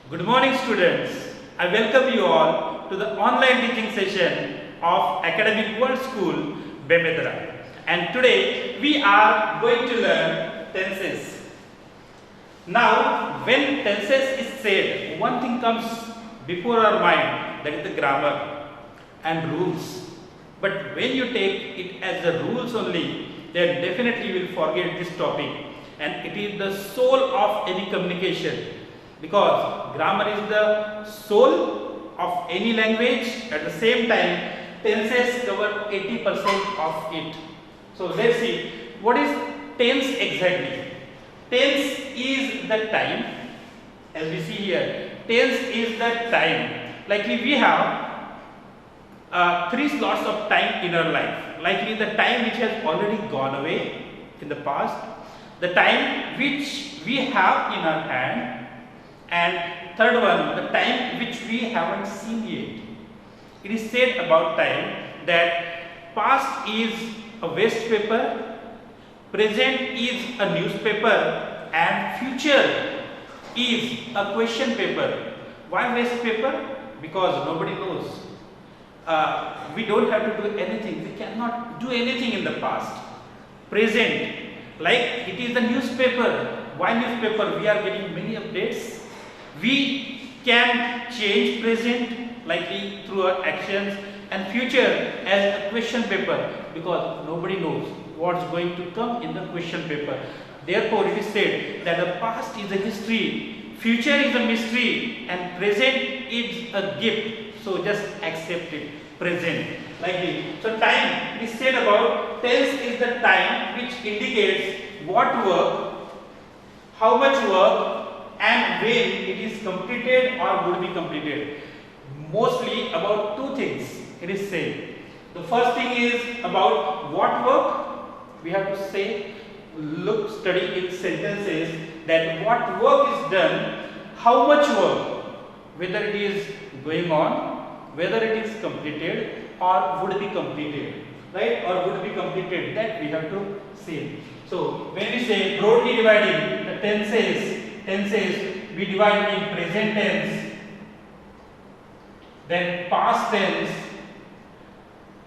Good morning, students. I welcome you all to the online teaching session of Academic World School, Bemedra. And today we are going to learn tenses. Now, when tenses is said, one thing comes before our mind, that is the grammar and rules. But when you take it as the rules only, then definitely you will forget this topic. And it is the soul of any communication. Because grammar is the soul of any language. At the same time, tenses cover 80% of it. So let's see, what is tense exactly? Tense is the time, as we see here. Tense is the time. Likely we have 3 slots of time in our life. Likely the time which has already gone away in the past, the time which we have in our hand, and third one, the time which we haven't seen yet. It is said about time that past is a waste paper, present is a newspaper, and future is a question paper. Why waste paper? Because nobody knows. We don't have to do anything. We cannot do anything in the past. Present, like it is the newspaper. Why newspaper? We are getting many updates. We can change present likely through our actions, and future as a question paper, because nobody knows what's going to come in the question paper. Therefore, it is said that the past is a history, future is a mystery, and present is a gift. So just accept it. Present. Likely. So time, it is said about tense is the time which indicates what work, how much work, and when it is completed or would be completed. Mostly about 2 things it is said. The first thing is about what work. We have to say, study in sentences that what work is done, how much work, whether it is going on, whether it is completed or would be completed, right? Or would be completed, that we have to say. So when we say broadly dividing the tenses, we divide in present tense, then past tense,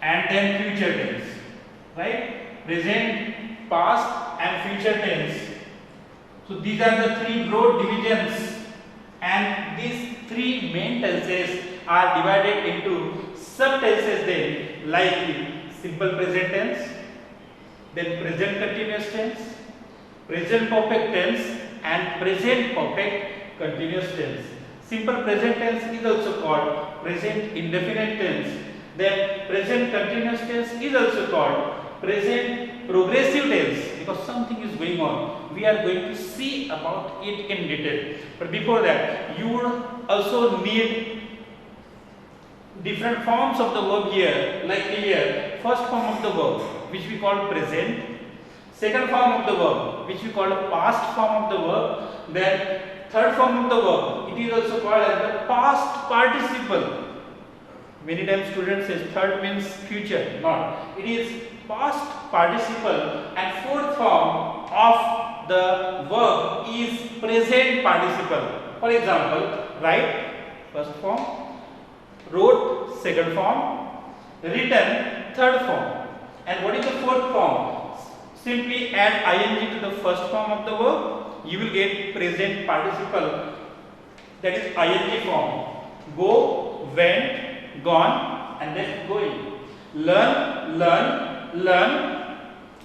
and then future tense, right? Present, past, and future tense. So these are the 3 broad divisions, and these 3 main tenses are divided into sub tenses then, like simple present tense, then present continuous tense, present perfect tense, and present perfect continuous tense. Simple present tense is also called present indefinite tense. Then present continuous tense is also called present progressive tense, because something is going on. We are going to see about it in detail. But before that, you would also need different forms of the verb here. Like here, first form of the verb, which we call present. Second form of the verb, which we call the past form of the verb. Then third form of the verb, it is also called as the past participle. Many times students say third means future. Not. It is past participle, and fourth form of the verb is present participle. For example, write, first form, wrote, second form, written, third form. And what is the fourth form? Simply add ing to the first form of the verb, you will get present participle, that is ing form. Go, went, gone, and then going. Learn,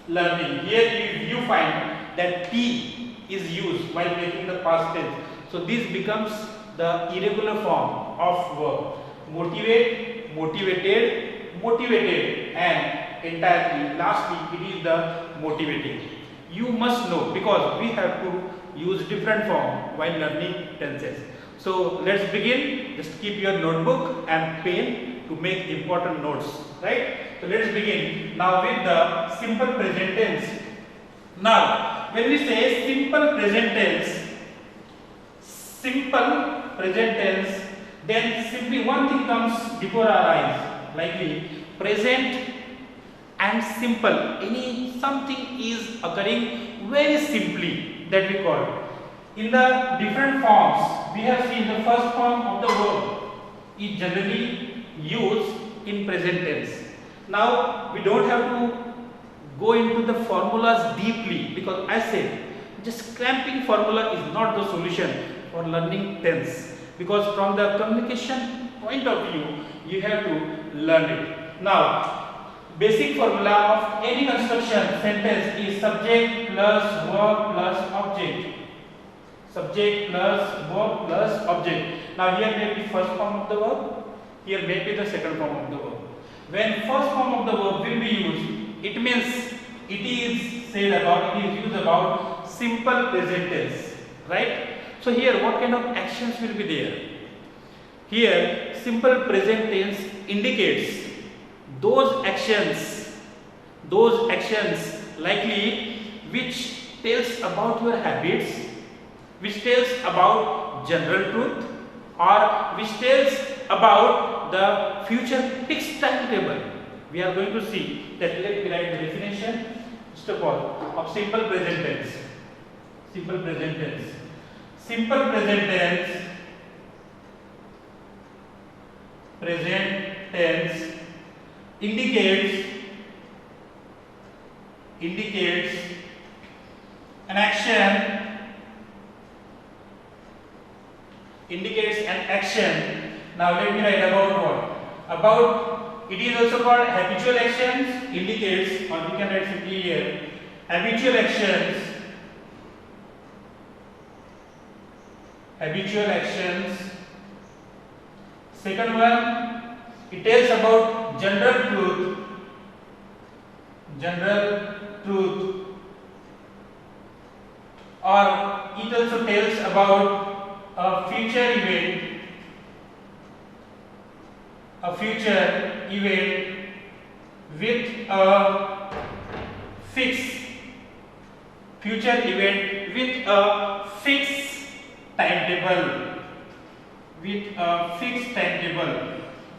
learning. Here you find that T is used while making the past tense. So this becomes the irregular form of verb. Motivate, motivated, and entirely lastly it is the motivating. You must know, because we have to use different form while learning tenses. So let's begin. Just keep your notebook and pen to make important notes, right? So let's begin now with the simple present tense. Now when we say simple present tense, then simply one thing comes before our eyes, likely present and simple. Something is occurring very simply, that we call. In the different forms we have seen the first form of the verb is generally used in present tense. Now we don't have to go into the formulas deeply, because I said just cramping formula is not the solution for learning tense, because from the communication point of view you have to learn it. Now basic formula of any construction sentence is subject plus verb plus object. Subject plus verb plus object. Now here may be first form of the verb, here may be the second form of the verb. When first form of the verb will be used, it means it is said about, it is used about simple present tense, right? So here what kind of actions will be there? Here simple present tense indicates those actions likely which tells about your habits, which tells about general truth, or which tells about the future fixed timetable. We are going to see that. Let me write the definition first of all of simple present tense. Simple present tense. Simple present tense. Present tense indicates an action. Indicates an action. Now let me write about what? About, it is also called habitual actions. Indicates, or we can write simply here, habitual actions. Habitual actions. Second one, it tells about general truth. General truth. Or it also tells about a future event, with a fixed timetable.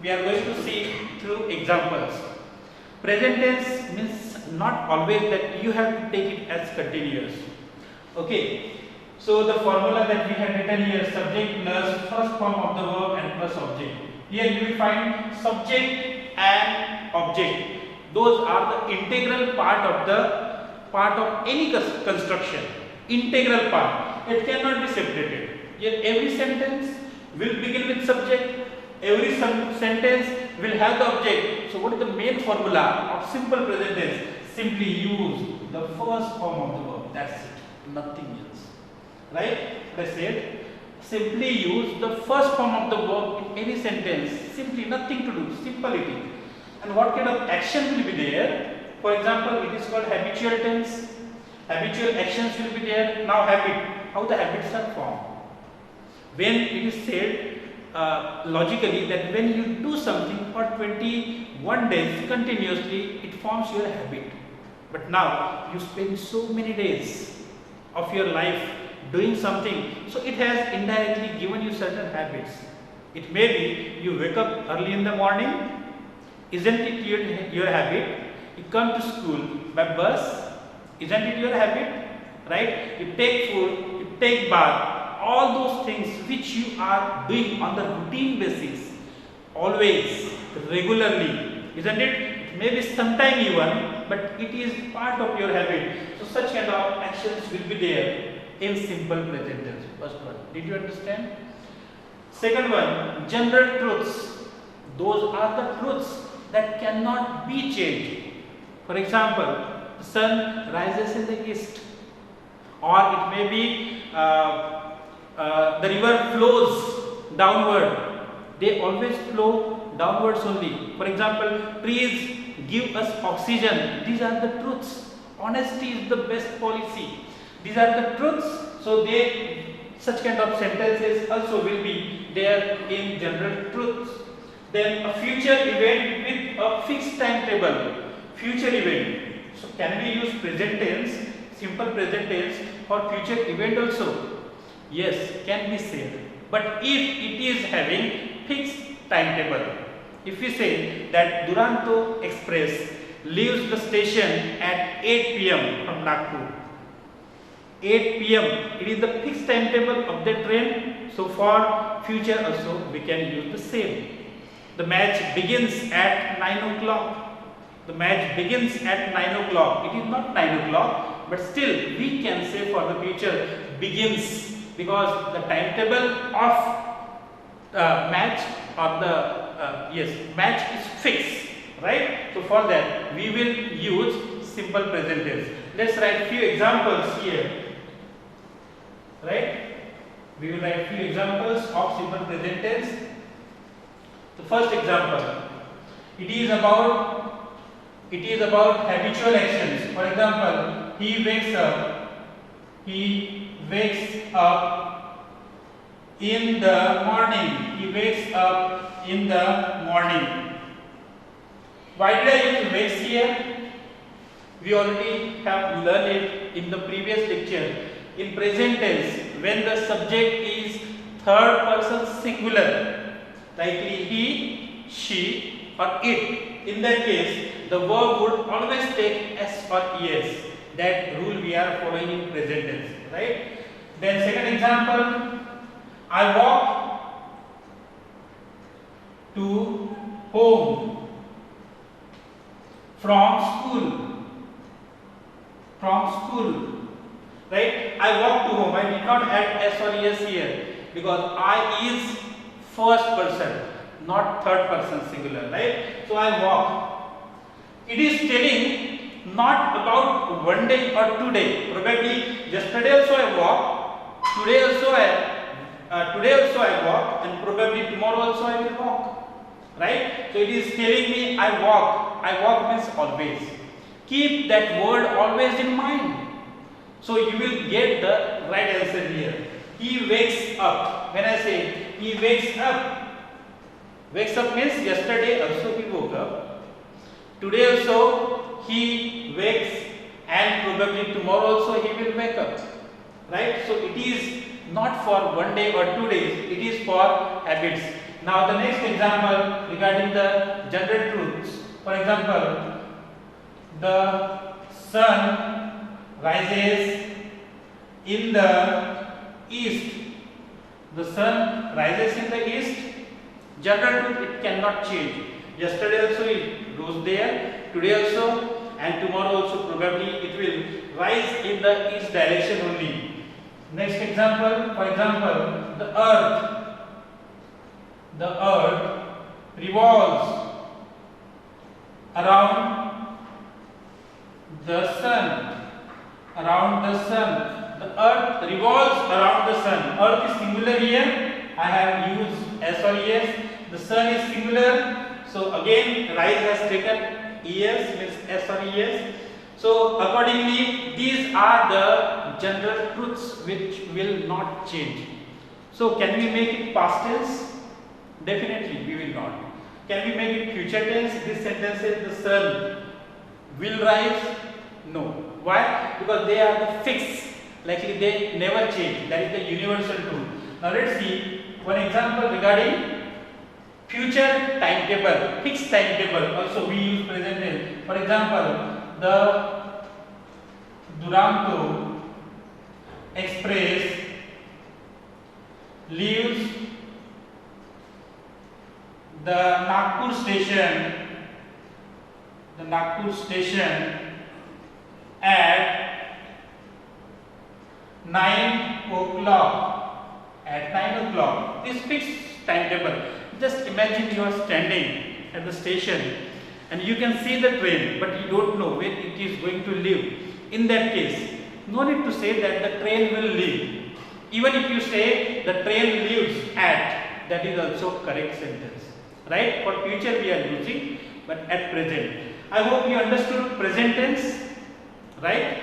We are going to see through examples. Present tense means not always that you have to take it as continuous. Okay. So the formula that we have written here, subject plus first form of the verb and plus object. Here you will find subject and object. Those are the integral part of any construction. Integral part. It cannot be separated. Yet every sentence will begin with subject. Every sentence will have the object. So what is the main formula of simple present tense? Simply use the first form of the verb. That's it. Nothing else. Right? I said simply use the first form of the verb in any sentence. Simply nothing to do. Simple it is. And what kind of action will be there? For example, it is called habitual tense. Habitual actions will be there. Now habit. How the habits are formed? When it is said logically that when you do something for 21 days continuously, it forms your habit. But now you spend so many days of your life doing something, so it has indirectly given you certain habits. It may be you wake up early in the morning, isn't it your habit? You come to school by bus, isn't it your habit? Right? You take food, you take bath, all those things which you are doing on the routine basis, always, regularly, isn't it? It may be sometime even, but it is part of your habit. So such kind of actions will be there in simple present tense. First one, did you understand? Second one, general truths. Those are the truths that cannot be changed. For example, the sun rises in the east, or it may be the river flows downward. They always flow downwards only. For example, trees give us oxygen. These are the truths. Honesty is the best policy. These are the truths. So such kind of sentences also will be there in general truths. Then a future event with a fixed timetable. Future event. So can we use present tense, simple present tense for future event also? Yes, can be said. But if it is having fixed timetable, if we say that Duranto Express leaves the station at 8 p.m. from Nagpur, 8 p.m. it is the fixed timetable of the train. So for future also we can use the same. The match begins at 9 o'clock. The match begins at 9 o'clock. It is not 9 o'clock, but still we can say for the future begins, because the timetable of match or the match is fixed, right? So for that we will use simple present tense. Let's write few examples here, right? We will write few examples of simple present tense. The first example, it is about habitual actions. For example, he wakes up in the morning. He wakes up in the morning. Why did I use wakes here? We already have learned it in the previous lecture. In present tense, when the subject is third person singular, likely he, she or it, in that case the verb would always take s or es. That rule we are following in present tense, right? Then second example, I walk to home from school, right? I walk to home. I did not add s or es here because I is first person, not third person singular, right? So I walk. It is telling not about one day or 2 days. Probably yesterday also I walk, today also I walk, and probably tomorrow also I will walk, right? So it is telling me I walk. I walk means always. Keep that word always in mind. So you will get the right answer here. He wakes up. When I say he wakes up means yesterday also he woke up. Today also he wakes, and probably tomorrow also he will wake up. Right? So it is not for 1 day or 2 days. It is for habits. Now the next example regarding the general truths. For example, the sun rises in the east. The sun rises in the east. General truth, it cannot change. Yesterday also it rose there, today also, and tomorrow also probably it will rise in the east direction only. Next example, for example, the earth revolves around the sun. The earth revolves around the sun. Earth is singular here. I have used s or es. The sun is singular. So again, rise has taken es, means s or es. So accordingly, these are the general truths which will not change. So can we make it past tense? Definitely we will not. Can we make it future tense? This sentence says the sun will rise. No. Why? Because they are the fixed. Likely they never change. That is the universal truth. Now let's see one example regarding future timetable, fixed timetable. Also we use present tense. For example, the Duranto Express leaves the Nagpur station at 9 o'clock. At 9 o'clock. This fixed timetable. Just imagine you are standing at the station and you can see the train, but you don't know when it is going to leave. In that case, no need to say that the train will leave. Even if you say the train leaves at, that is also correct sentence. Right? For future we are using, but at present. I hope you understood present tense. Right?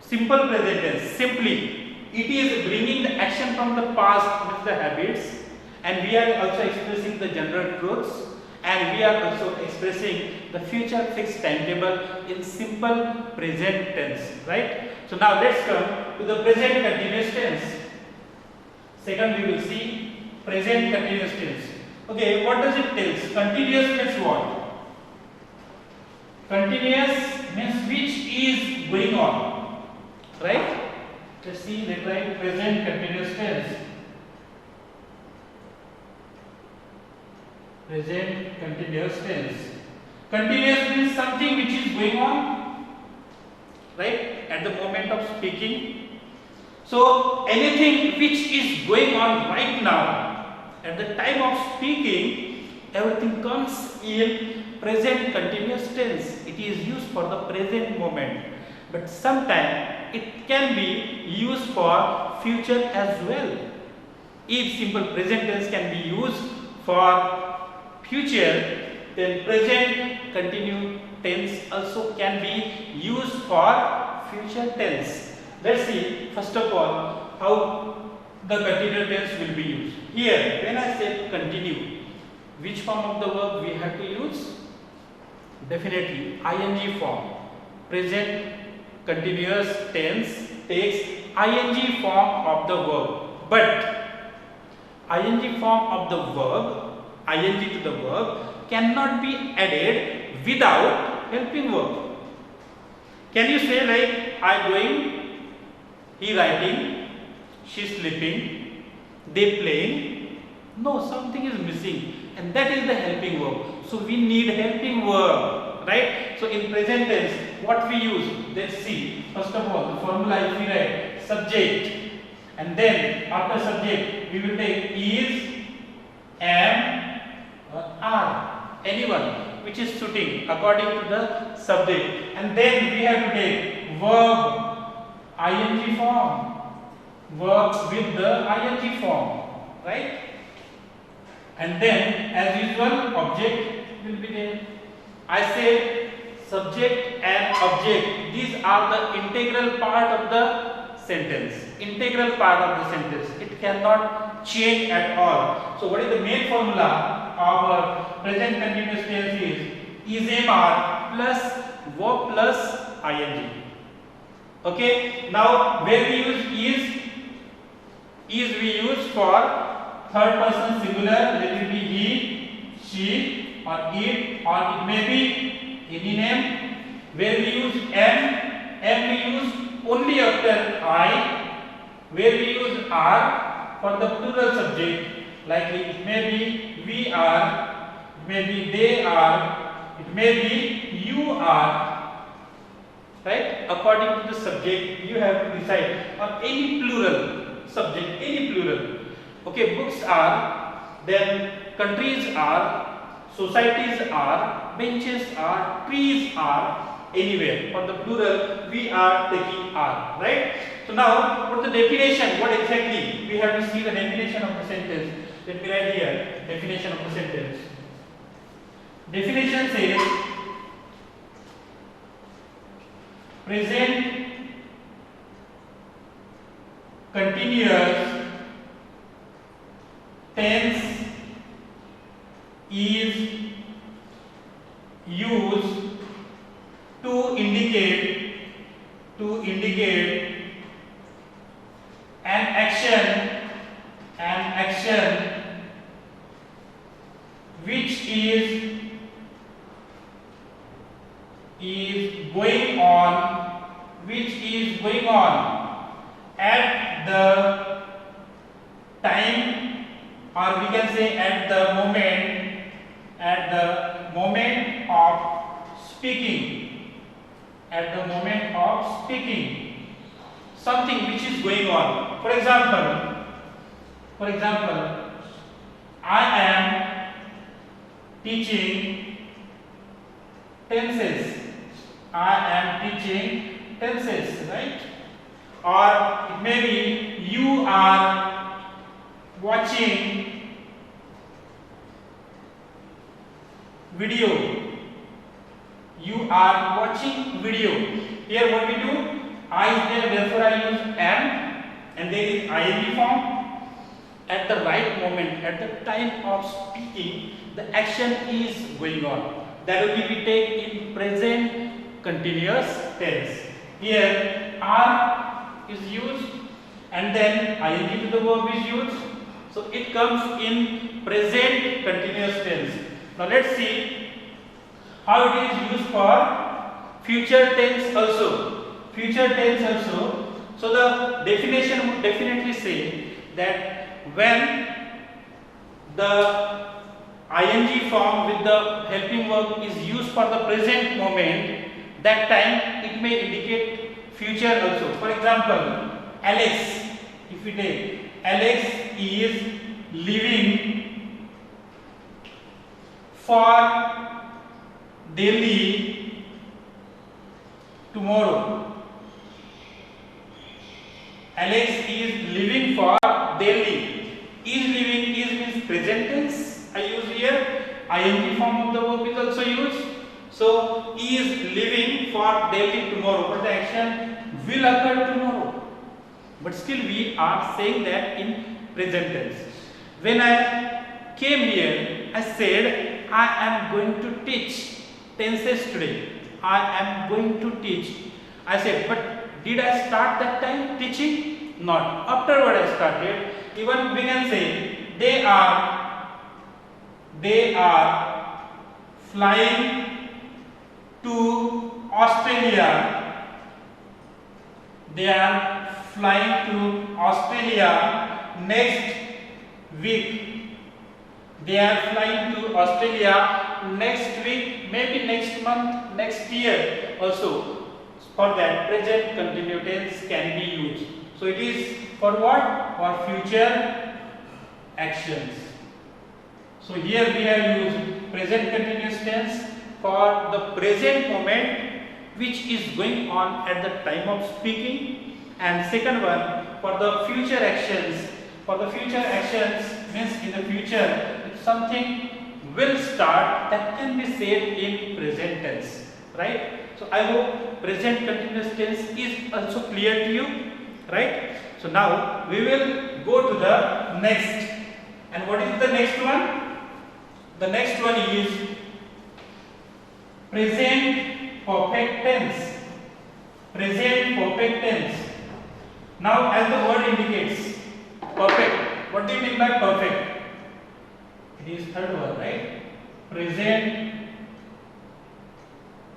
Simple present tense. Simply, it is bringing the action from the past with the habits, and we are also expressing the general truths, and we are also expressing the future fixed timetable in simple present tense. Right? So now let's come to the present continuous tense. Second we will see present continuous tense. Okay, what does it tell? Continuous means what? Continuous means which is going on. Right? Let's see, let's write present continuous tense. Present continuous tense. Continuous means something which is going on, right, at the moment of speaking. So anything which is going on right now, at the time of speaking, everything comes in present continuous tense. It is used for the present moment. But sometimes it can be used for future as well. If simple present tense can be used for future, then present continuous tense also can be used for future tense. Let's see first of all how the continuous tense will be used. Here, when I say continue, which form of the verb we have to use? Definitely ing form. Present continuous tense takes ing form of the verb. But ing form of the verb, ing to the verb, cannot be added without helping verb. Can you say like I going, he writing, she sleeping, they playing? No, something is missing, and that is the helping verb. So we need helping verb, right? So in present tense, what we use? Let's see. First of all, the formula is we write subject, and then after subject we will take is, am, or are, anyone which is suiting according to the subject, and then we have to take verb ing form, verb with the ing form, right? And then as usual object will be there. I said subject and object, these are the integral part of the sentence. Integral part of the sentence. It cannot change at all. So what is the main formula of our present continuous tense is am plus verb plus ing. Okay, now where we use is we use for third person singular, let it be he, she, or it, or it may be any name. Where we use am we use only after I. Where we use are for the plural subject, like it may be we are, it may be they are, it may be you are. Right? According to the subject, you have to decide, or any plural subject, any plural. Okay, books are, then countries are, societies are, benches are, trees are, anywhere. For the plural, we are taking are, right? So now, for the definition, what exactly? We have to see the definition of the sentence. Let me write here, definition of the sentence. Definition says, present continuous tense is used to indicate an action which is going on at the time, or we can say at the moment of speaking, something which is going on. For example, I am teaching tenses. Right? Or it may be you are watching video. Here what we do? I is there, therefore I use am, and there is ing form. At the right moment, at the time of speaking, the action is going on. That will be we take in present continuous tense. Here are is used, and then ing to the verb is used. So it comes in present continuous tense. Now let's see how it is used for future tense also. So the definition would definitely say that when the ing form with the helping verb is used for the present moment, that time it may indicate future also. For example, Alex, if we take Alex is leaving for Delhi tomorrow. Alex is leaving for Delhi. Is leaving is means present tense. I use here. Ing form of the verb is also used. So is leaving for Delhi tomorrow. But the action will occur tomorrow. But still we are saying that in present tense. When I came here, I said I am going to teach tenses today. I am going to teach. I said, but did I start that time teaching? Not. Afterward I started. Even we can say they are flying to Australia. They are flying to Australia next week. They are flying to Australia next week, maybe next month, next year also. For that, present continuous tense can be used. So it is for what? For future actions. So here we have used present continuous tense for the present moment which is going on at the time of speaking, and second one for the future actions. For the future actions means in the future if something will start, that can be said in present tense, right? So I hope present continuous tense is also clear to you, right? So now we will go to the next. And what is the next one? The next one is present perfect tense. Present perfect tense. Now as the word indicates, perfect. What do you mean by perfect? It is third word, right? Present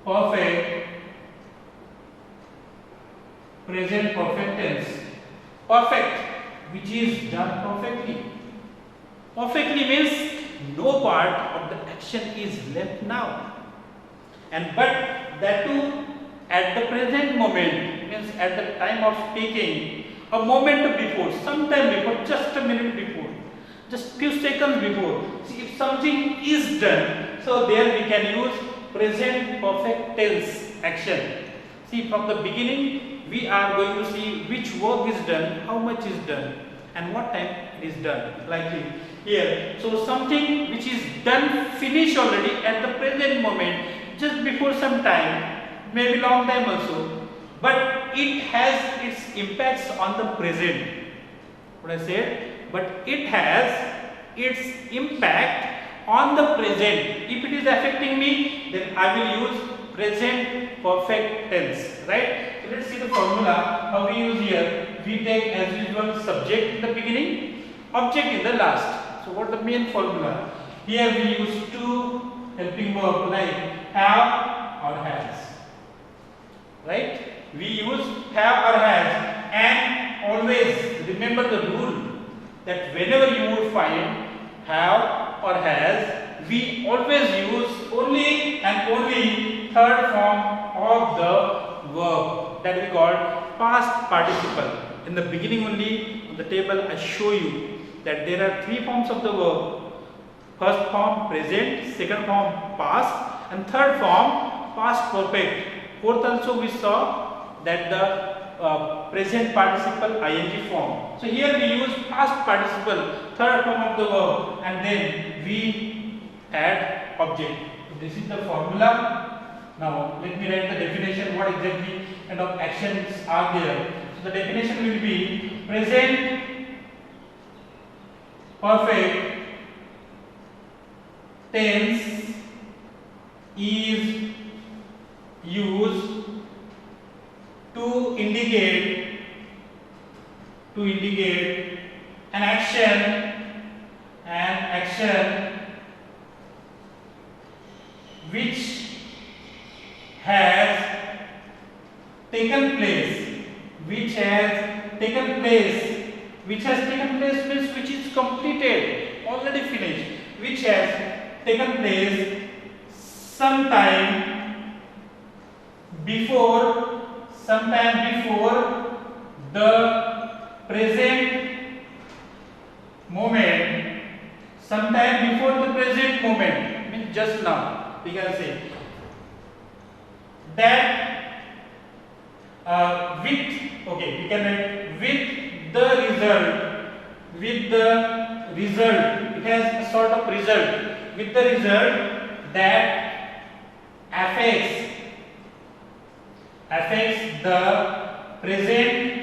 perfect. Present perfect tense. Perfect, which is done perfectly. Perfectly means no part of the action is left now. And but that too at the present moment, means at the time of speaking, a moment before, sometime before, just a minute before, just few seconds before. See, if something is done, so there we can use present perfect tense action. See, from the beginning we are going to see which work is done, how much is done, and what time it is done. Like here, so something which is done, finished already at the present moment, just before some time, maybe long time also, but it has its impacts on the present. What I said, but it has its impact on the present. If it is affecting me, then I will use present perfect tense, right? So let's see the formula how we use here. We take as usual subject in the beginning, object in the last. So what the main formula? Here we use two helping verb like have or has, right? We use have or has, and always remember the rule that whenever you would find have or has, we always use only and only third form of the verb, that we call past participle. In the beginning only on the table I show you that there are three forms of the verb. First form present, second form past, and third form past perfect. Fourth also we saw that the present participle ing form. So here we use past participle, third form of the verb, and then we add object. So this is the formula. Now let me write the definition, what exactly kind of actions are there. So the definition will be present perfect tense is used to indicate an action which has taken place, means which is completed, already finished, which has taken place sometime before the present moment, sometime before the present moment, means just now, we can say that we can write with the result, it has a sort of result, with the result that affects the present,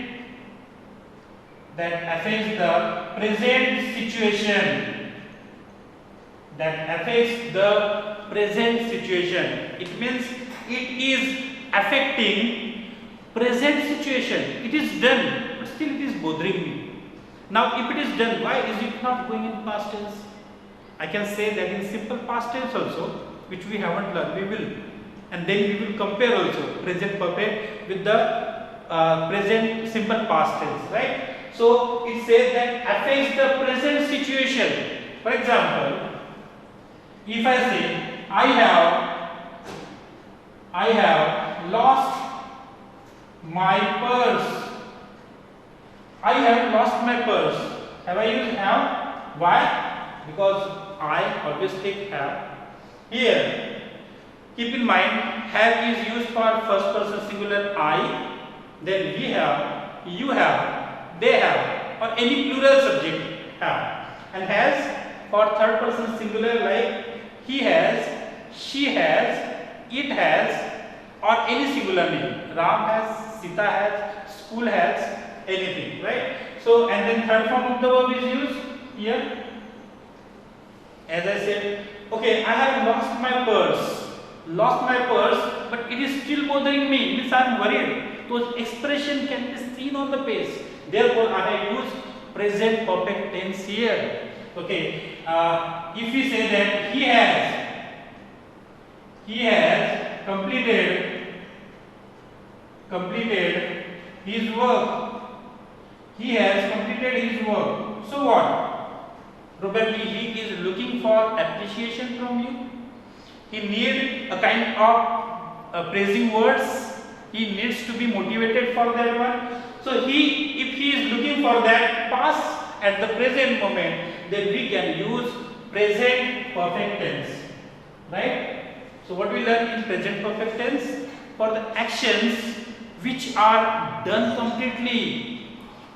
situation, it means it is affecting present situation. It is done, but still it is bothering me. Now if it is done, why is it not going in past tense? I can say that in simple past tense also, which we haven't learned, we will, and then we will compare also present perfect with the present simple past tense, right? So it says that affects the present situation. For example, if I say I have lost my purse. I have lost my purse. Have I used have? Why? Because I always take have. Here, keep in mind, have is used for first person singular I, then we have, you have, they have, or any plural subject have. And has for third person singular like he has, she has, it has, or any singular name. Ram has, Sita has, school has, anything, right? So, and then third form of the verb is used here. As I said, okay, I have lost my purse, but it is still bothering me, means I am worried. Those expression can be seen on the face. Therefore, I have used present perfect tense here. Okay, if we say that he has completed his work. He has completed his work. So what? Probably he is looking for appreciation from you. He needs a kind of praising words. He needs to be motivated for that one. So if he is looking for that past at the present moment, then we can use present perfect tense, right? So what we learn in present perfect tense? For the actions which are done completely,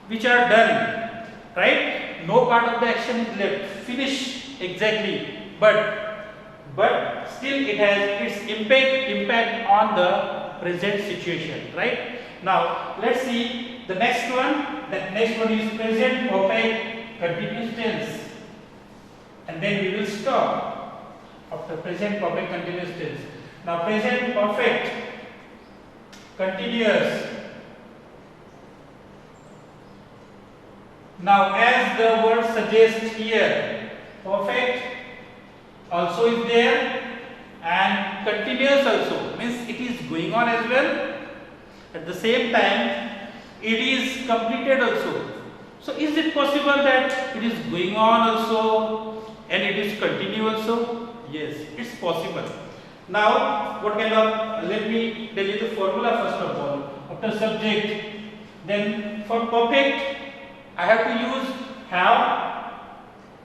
which are done, right? No part of the action is left, finish exactly, but still it has its impact on the present situation, right? Now let's see the next one. That next one is present perfect continuous tense, and then we will stop after present perfect continuous tense. Now present perfect continuous. Now as the word suggests here, perfect also is there and continuous also, means it is going on as well. At the same time it is completed also. So is it possible that it is going on also and it is continue also? Yes, it's possible. Now what kind of, let me tell you the formula first of all. After subject, then for perfect I have to use have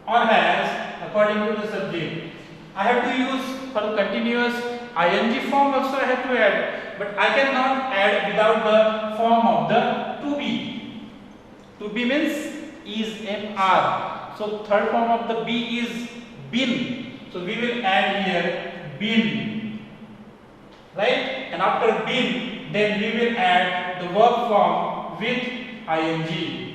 or has according to the subject. I have to use for continuous ing form also I have to add, but I cannot add without the form of the to be. To be means is mr. So third form of the be is been. So we will add here been, right? And after been, then we will add the verb form with ing.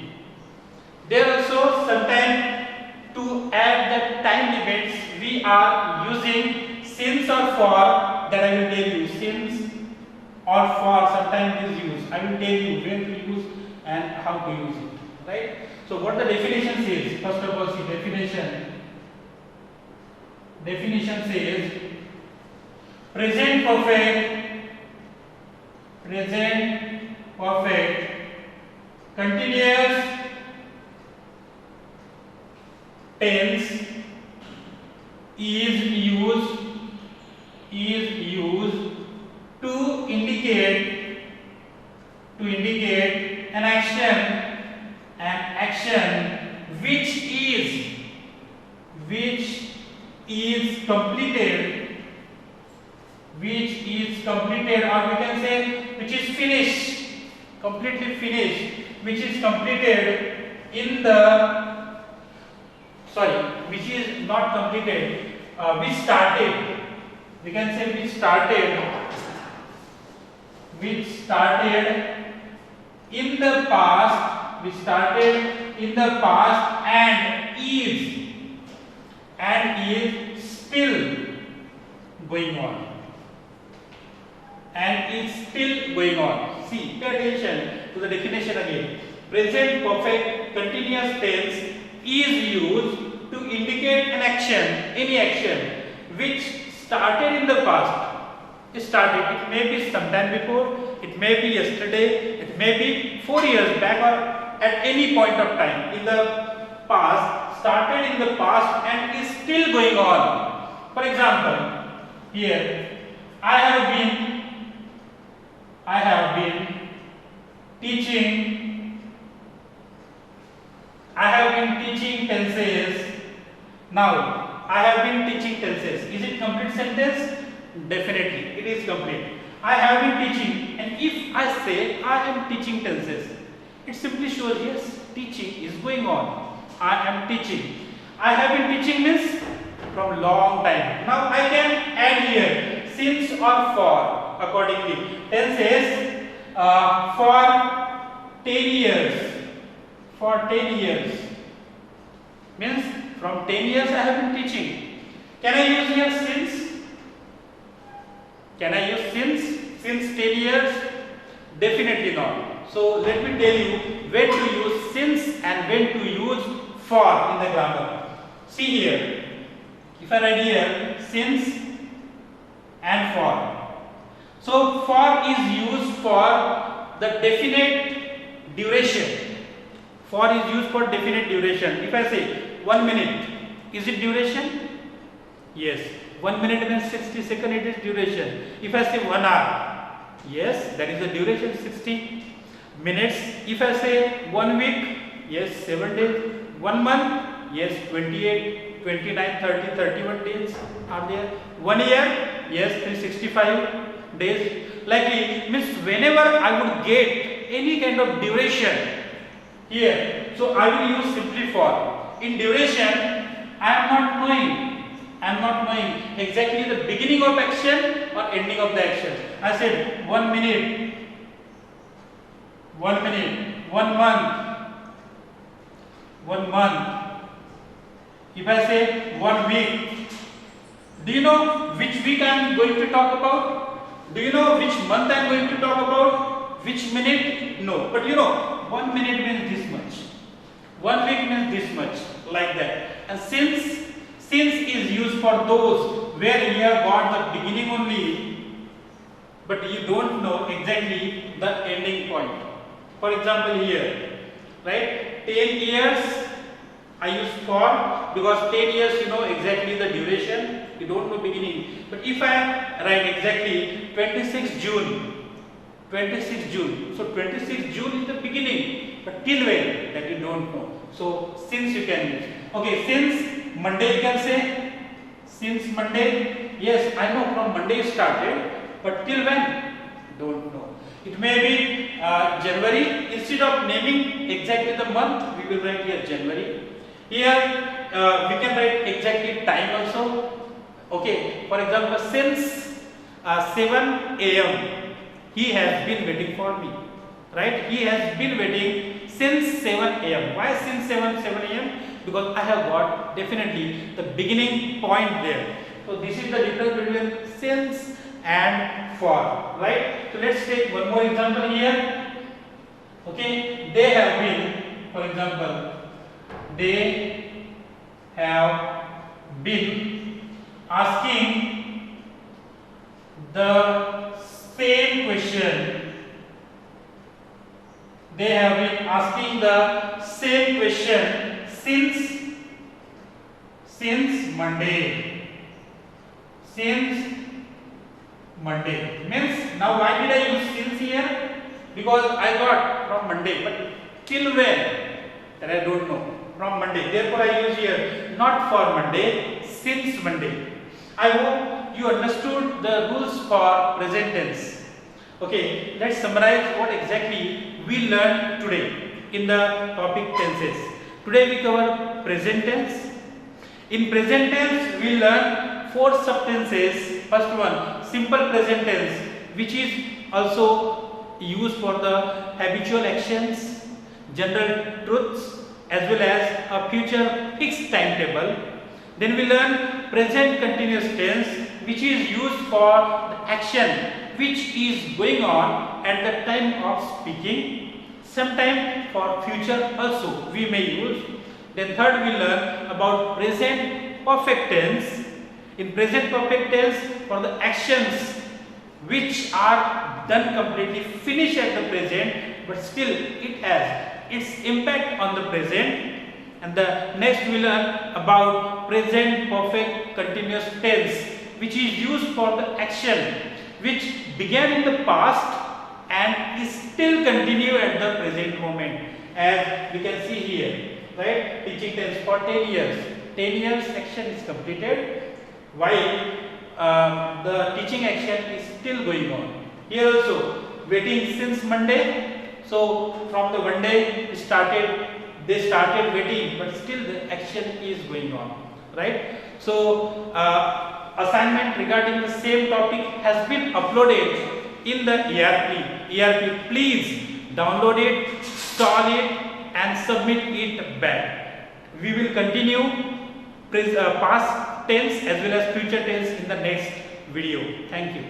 There also sometimes to add the time limits we are using since or for, that I will tell you. Since or for sometimes is used. I will tell you when to use and how to use it, right? So what the definition says, first of all see definition. Definition says present perfect continuous tense is used to indicate an action which is completed, or we can say which is finished, completely finished, which is completed in the, sorry, which is not completed, which started, we can say which started in the past, and is still going on. See, pay attention to the definition again. Present perfect continuous tense is used to indicate an action, any action which started in the past. It may be sometime before, it may be yesterday, it may be 4 years back, or at any point of time in the past, started in the past and is still going on. For example, here I have been teaching tenses. Now I have been teaching tenses. Is it complete sentence? Definitely, it is complete. I have been teaching, and if I say I am teaching tenses, it simply shows yes, teaching is going on. I am teaching. I have been teaching means from long time. Now I can add here since or for accordingly. Tenses for 10 years. For 10 years means from 10 years I have been teaching. Can I use here since? Can I use since 10 years? Definitely not. So let me tell you when to use since and when to use for in the grammar. See here, if I write here since and for. So for is used for the definite duration. For is used for definite duration. If I say 1 minute, is it duration? Yes. 1 minute means 60 seconds, it is duration. If I say 1 hour, yes, that is the duration, 60 minutes. If I say 1 week, yes, 7 days. 1 month, yes, 28, 29, 30, 31 days are there. 1 year, yes, 365 days. Likely means whenever I would get any kind of duration here, so I will use simply for. In duration, I am not knowing exactly the beginning of action or ending of the action. I said 1 minute, 1 minute, 1 month, 1 month. If I say 1 week, do you know which week I am going to talk about? Do you know which month I am going to talk about? Which minute? No. But you know, 1 minute means this much. 1 week means this much, like that. And since is used for those where you have got the beginning only, but you don't know exactly the ending point. For example, here, right? 10 years I use for because 10 years you know exactly the duration, you don't know beginning. But if I write exactly 26 June, so 26 June is the beginning, but till when that you don't know. So since you can use. Okay, since Monday you can say, since Monday, yes, I know from Monday started, but till when? Don't know. It may be January. Instead of naming exactly the month, we will write here January. Here we can write exactly time also. Okay, for example, since 7 a.m. he has been waiting for me, right? He has been waiting since 7 a.m. Why since 7 a.m.? Because I have got definitely the beginning point there. So this is the difference between since and for, right? So let's take one more example here. Okay, they have been, for example, they have been asking the same question. They have been asking the same question since Monday. Since Monday. Means now why did I use since here? Because I got from Monday, but till when? That I don't know. From Monday. Therefore I use here not for Monday, since Monday. I hope you understood the rules for present tense. Okay, let's summarize what exactly we learned today in the topic tenses. Today we cover present tense. In present tense we learn 4 subtenses. First one, simple present tense, which is also used for the habitual actions, general truths, as well as a future fixed timetable. Then we learn present continuous tense, which is used for the action which is going on at the time of speaking. Sometime for future also we may use. Then third we learn about present perfect tense. In present perfect tense, for the actions which are done completely, finish at the present, but still it has its impact on the present. And the next we learn about present perfect continuous tense, which is used for the action which began in the past and is still continue at the present moment, as we can see here, right? Teaching tense for 10 years. 10 years action is completed, while the teaching action is still going on. Here also, waiting since Monday. So from the Monday they started waiting, but still the action is going on, right? So assignment regarding the same topic has been uploaded in the ERP. Please download it, install it, and submit it back. We will continue past tense as well as future tense in the next video. Thank you.